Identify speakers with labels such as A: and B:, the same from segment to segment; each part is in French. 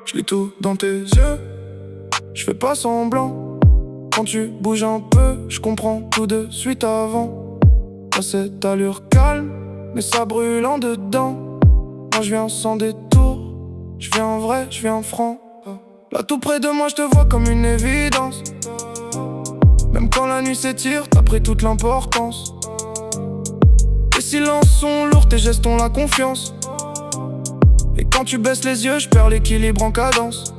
A: Je lis tout dans tes yeux, je fais pas semblant. Quand tu bouges un peu, je comprends tout de suite avant. T'as cette allure calme, mais ça brûle en dedans. Moi je viens sans détour, je viens vrai, je viens franc. Là tout près de moi je te vois comme une évidence. Même quand la nuit s'étire, t'as pris toute l'importance. Tes silences sont lourds, tes gestes ont la confiance. Et quand tu baisses les yeux, je perds l'équilibre en cadence.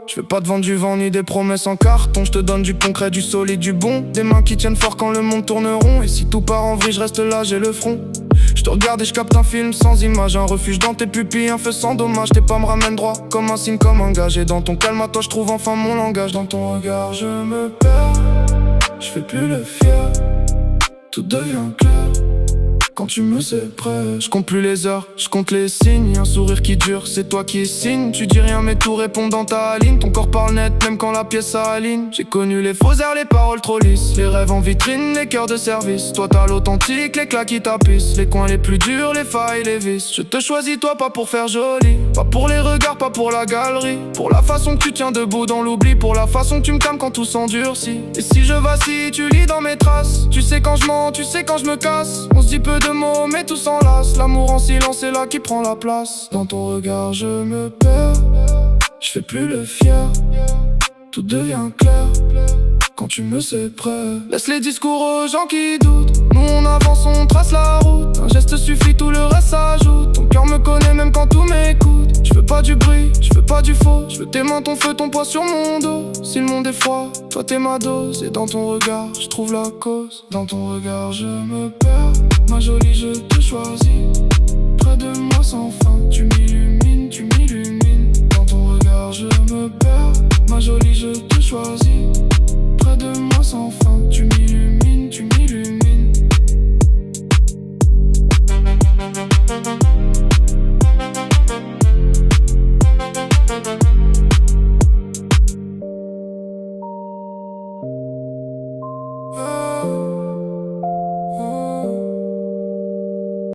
A: Je veux pas te vendre du vent ni des promesses en carton. Je te donne du concret, du solide, du bon. Des mains qui tiennent fort quand le monde tourne rond. Et si tout part en vrille, je reste là, j'ai le front. Je te regarde et je capte un film sans image. Un refuge dans tes pupilles, un feu sans dommage. Tes pas me ramènent droit, comme un signe, comme un gage. Et dans ton calme à toi, je trouve enfin mon langage. Dans ton regard, je me perds. Je fais plus le fier, tout devient clair. Quand tu me sais prêt, je compte plus les heures, je compte les signes. Un sourire qui dure, c'est toi qui signe. Tu dis rien mais tout répond dans ta ligne. Ton corps parle net même quand la pièce s'aligne. J'ai connu les faux airs, les paroles trop lisses. Les rêves en vitrine, les cœurs de service. Toi t'as l'authentique, l'éclat qui tapisse. Les coins les plus durs, les failles, les vices. Je te choisis toi pas pour faire joli, pas pour les regards, pas pour la galerie. Pour la façon que tu tiens debout dans l'oubli. Pour la façon que tu me calmes quand tout s'endurcit. Et si je vacille, tu lis dans mes traces. Tu sais quand je mens, tu sais quand je me casse. On se dit peu de mots mais tout s'enlace. L'amour en silence c'est là qui prend la place. Dans ton regard je me perds, je fais plus le fier, tout devient clair quand tu me sais prêt. Laisse les discours aux gens qui doutent. Nous on avance, on trace la route. Un geste suffit, tout le reste s'ajoute. Ton cœur me connaît même quand tout m'écoute. Je veux pas du bruit, je veux pas du faux. Je veux tes mains, ton feu, ton poids sur mon dos. Si le monde est froid, toi t'es ma dose. Et dans ton regard, je trouve la cause. Dans ton regard je me perds. Ma jolie, je te choisis. Près de moi sans fin, tu m'illumines.